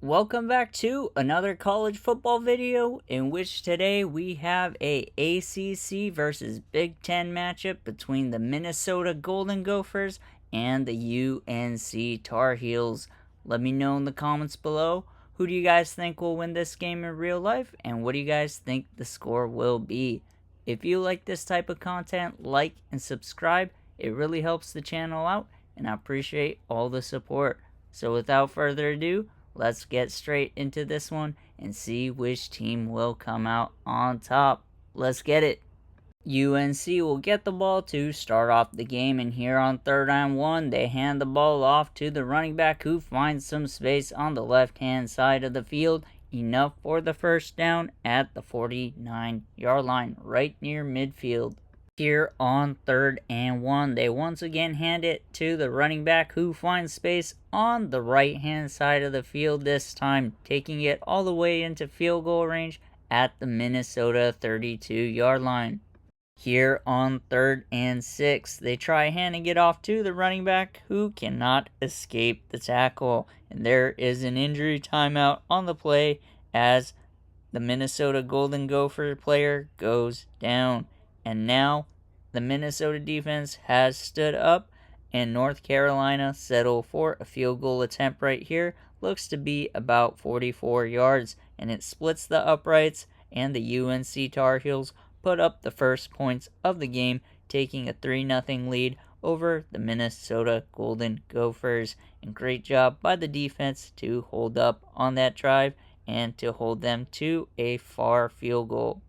Welcome back to another college football video in which today we have a ACC versus Big 10 matchup between the Minnesota Golden Gophers and the UNC Tar Heels. Let me know in the comments below, who do you guys think will win this game in real life and what do you guys think the score will be? If you like this type of content, like and subscribe. It really helps the channel out and I appreciate all the support. So without further ado, let's get straight into this one and see which team will come out on top. Let's get it. UNC will get the ball to start off the game, and here on 3rd and 1, they hand the ball off to the running back who finds some space on the left-hand side of the field, enough for the first down at the 49-yard line, right near midfield. Here on 3rd and 1, they once again hand it to the running back who finds space on the right hand side of the field, this time taking it all the way into field goal range at the Minnesota 32-yard line. Here on 3rd and 6, they try handing it off to the running back who cannot escape the tackle, and there is an injury timeout on the play as the Minnesota Golden Gopher player goes down. And now the Minnesota defense has stood up and North Carolina settle for a field goal attempt right here. Looks to be about 44 yards, and it splits the uprights, and the UNC Tar Heels put up the first points of the game, taking a 3-0 lead over the Minnesota Golden Gophers. And great job by the defense to hold up on that drive and to hold them to a far field goal.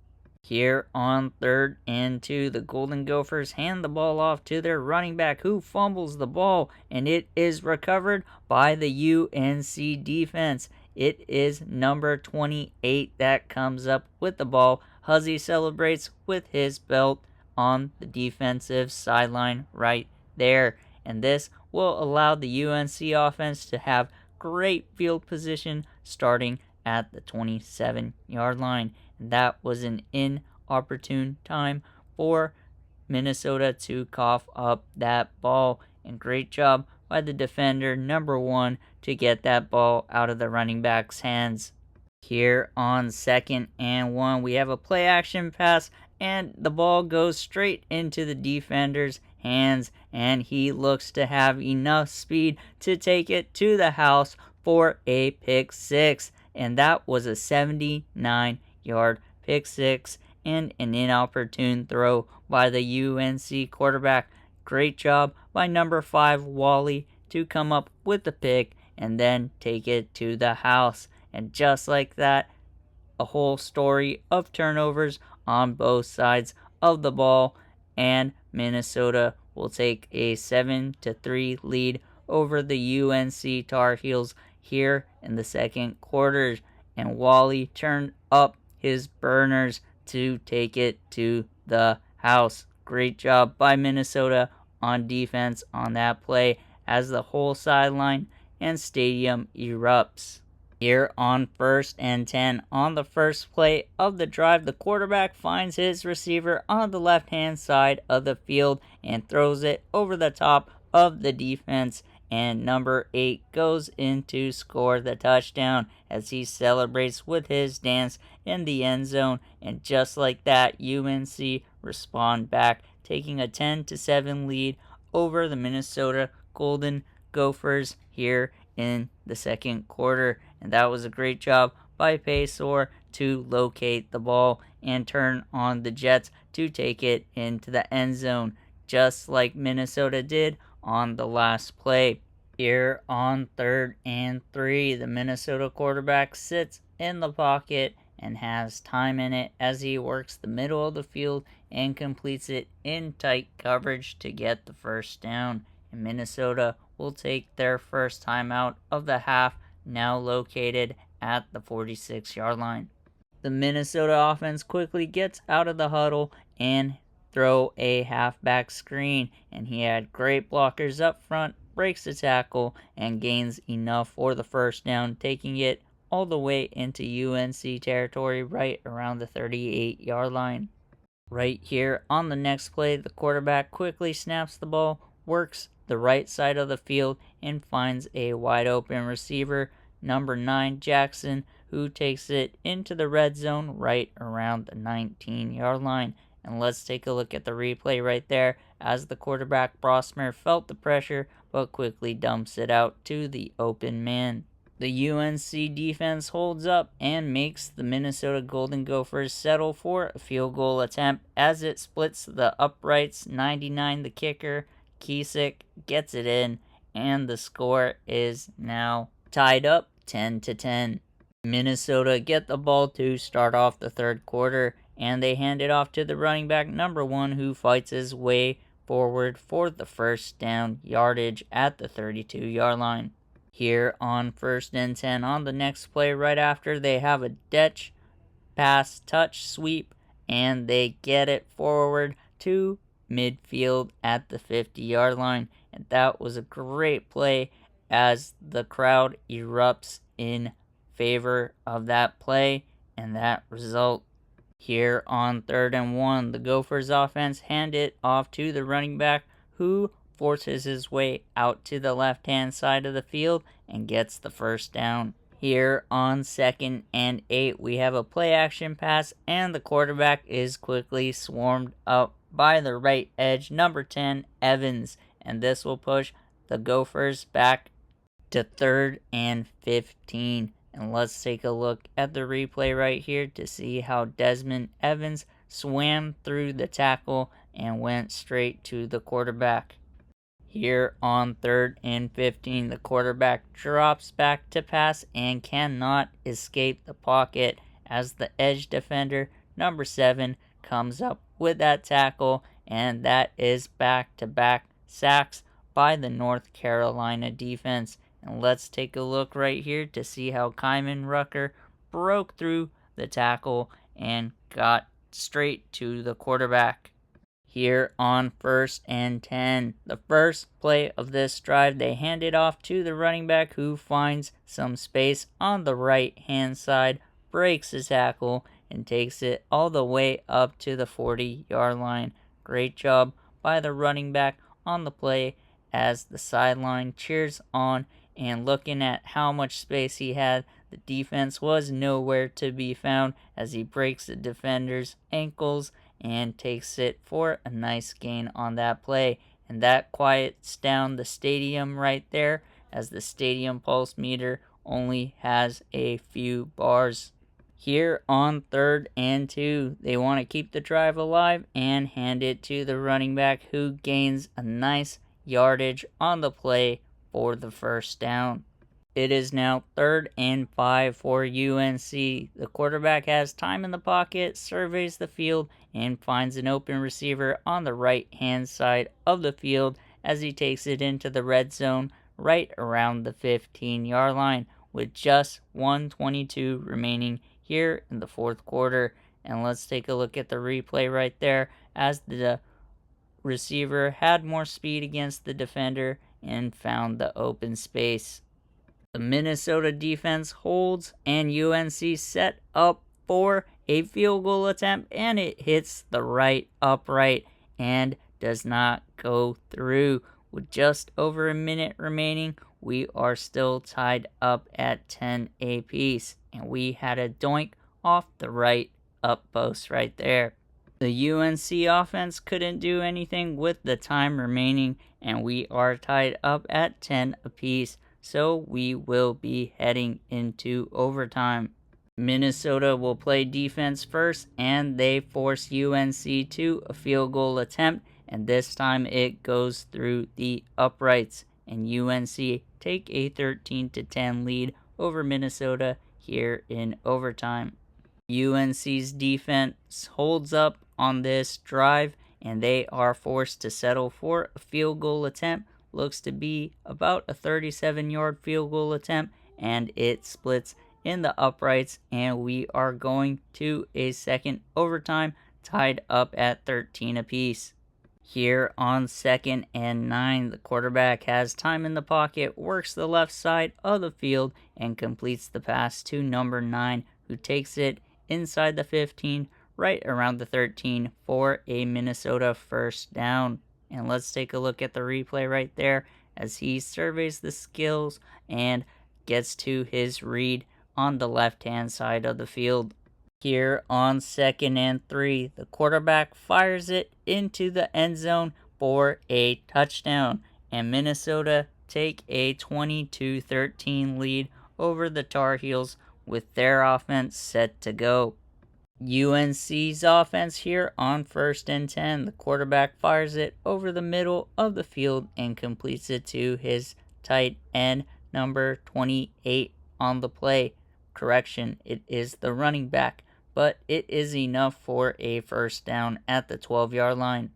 Here on 3rd and 2, the Golden Gophers hand the ball off to their running back who fumbles the ball, and it is recovered by the UNC defense. It is number 28 that comes up with the ball. Huzzy celebrates with his belt on the defensive sideline right there, and this will allow the UNC offense to have great field position starting at the 27-yard line. And that was an inopportune time for Minnesota to cough up that ball. And great job by the defender, number 1, to get that ball out of the running back's hands. Here on 2nd and 1, we have a play action pass, and the ball goes straight into the defender's hands, and he looks to have enough speed to take it to the house for a pick 6. And that was a 79-yard pick 6 and an inopportune throw by the UNC quarterback. Great job by number 5 Wally to come up with the pick and then take it to the house. And just like that, a whole story of turnovers on both sides of the ball, and Minnesota will take a 7-3 lead over the UNC Tar Heels here in the second quarter, and Wally turned up his burners to take it to the house. Great job by Minnesota on defense on that play as the whole sideline and stadium erupts. Here on 1st and 10, on the first play of the drive, the quarterback finds his receiver on the left-hand side of the field and throws it over the top of the defense, and number 8 goes in to score the touchdown as he celebrates with his dance in the end zone. And just like that, UNC respond back, taking a 10-7 lead over the Minnesota Golden Gophers here in the second quarter. And that was a great job by Paysor to locate the ball and turn on the Jets to take it into the end zone, just like Minnesota did on the last play. Here on 3rd and 3, the Minnesota quarterback sits in the pocket and has time in it as he works the middle of the field and completes it in tight coverage to get the first down. And Minnesota will take their first timeout of the half, now located at the 46-yard line. The Minnesota offense quickly gets out of the huddle and throw a halfback screen, and he had great blockers up front, breaks the tackle, and gains enough for the first down, taking it all the way into UNC territory right around the 38-yard line. Right here on the next play, the quarterback quickly snaps the ball, works the right side of the field, and finds a wide open receiver number 9 Jackson, who takes it into the red zone right around the 19-yard line. And let's take a look at the replay right there as the quarterback Brosmer felt the pressure but quickly dumps it out to the open man. The UNC defense holds up and makes the Minnesota Golden Gophers settle for a field goal attempt as it splits the uprights. 99 the kicker, Kiesick gets it in, and the score is now tied up 10-10. Minnesota get the ball to start off the third quarter, and they hand it off to the running back number 1, who fights his way forward for the first down yardage at the 32-yard line. Here on 1st and 10 on the next play right after, they have a ditch, pass, touch, sweep, and they get it forward to midfield at the 50-yard line. And that was a great play as the crowd erupts in favor of that play and that result. Here on 3rd and 1, the Gophers offense hand it off to the running back, who forces his way out to the left-hand side of the field and gets the first down. Here on 2nd and 8, we have a play action pass, and the quarterback is quickly swarmed up by the right edge, number 10 Evans, and this will push the Gophers back to 3rd and 15. And let's take a look at the replay right here to see how Desmond Evans swam through the tackle and went straight to the quarterback. Here on 3rd and 15, the quarterback drops back to pass and cannot escape the pocket as the edge defender, number 7, comes up with that tackle, and that is back-to-back sacks by the North Carolina defense. And let's take a look right here to see how Kyman Rucker broke through the tackle and got straight to the quarterback. Here on 1st and 10, the first play of this drive, they hand it off to the running back, who finds some space on the right-hand side, breaks his tackle, and takes it all the way up to the 40-yard line. Great job by the running back on the play as the sideline cheers on, and looking at how much space he had, the defense was nowhere to be found as he breaks the defender's ankles and takes it for a nice gain on that play. And that quiets down the stadium right there, as the stadium pulse meter only has a few bars. Here on 3rd and 2, they want to keep the drive alive and hand it to the running back, who gains a nice yardage on the play for the first down. It is now 3rd and 5 for UNC. The quarterback has time in the pocket, surveys the field, and finds an open receiver on the right-hand side of the field as he takes it into the red zone right around the 15-yard line with just 1:22 remaining here in the fourth quarter. And let's take a look at the replay right there as the receiver had more speed against the defender and found the open space. The Minnesota defense holds, and UNC set up for a field goal attempt, and it hits the right upright and does not go through. With just over a minute remaining, we are still tied up at 10 apiece, and we had a doink off the right up post right there. The UNC offense couldn't do anything with the time remaining, and we are tied up at 10 apiece, so we will be heading into overtime. Minnesota will play defense first, and they force UNC to a field goal attempt, and this time it goes through the uprights, and UNC take a 13-10 lead over Minnesota here in overtime. UNC's defense holds up on this drive, and they are forced to settle for a field goal attempt. Looks to be about a 37-yard field goal attempt, and it splits in the uprights, and we are going to a second overtime, tied up at 13 apiece. Here on 2nd and 9, the quarterback has time in the pocket, works the left side of the field, and completes the pass to number 9, who takes it inside the 15, right around the 13 for a Minnesota first down. And let's take a look at the replay right there as he surveys the skills and gets to his read on the left-hand side of the field. Here on 2nd and 3, the quarterback fires it into the end zone for a touchdown, and Minnesota take a 22-13 lead over the Tar Heels with their offense set to go. UNC's offense here on 1st and 10. The quarterback fires it over the middle of the field and completes it to his tight end, number 28 on the play. Correction, it is the running back, but it is enough for a first down at the 12-yard line.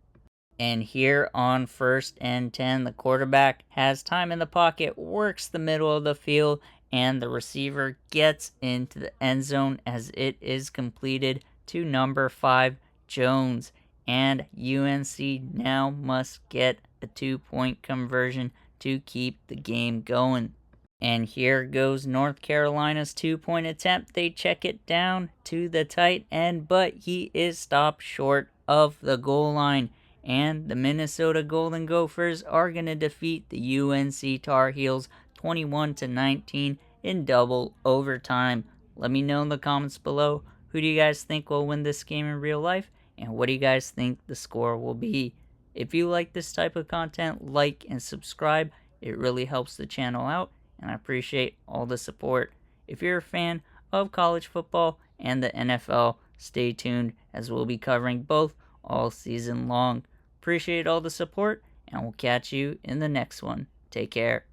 And here on 1st and 10, the quarterback has time in the pocket, works the middle of the field, and the receiver gets into the end zone as it is completed to number 5, Jones. And UNC now must get a 2-point conversion to keep the game going. And here goes North Carolina's 2-point attempt. They check it down to the tight end, but he is stopped short of the goal line. And the Minnesota Golden Gophers are going to defeat the UNC Tar Heels 21-19 in double overtime. Let me know in the comments below, who do you guys think will win this game in real life, and what do you guys think the score will be? If you like this type of content, like and subscribe. It really helps the channel out, and I appreciate all the support. If you're a fan of college football and the NFL, stay tuned as we'll be covering both all season long. Appreciate all the support, and we'll catch you in the next one. Take care.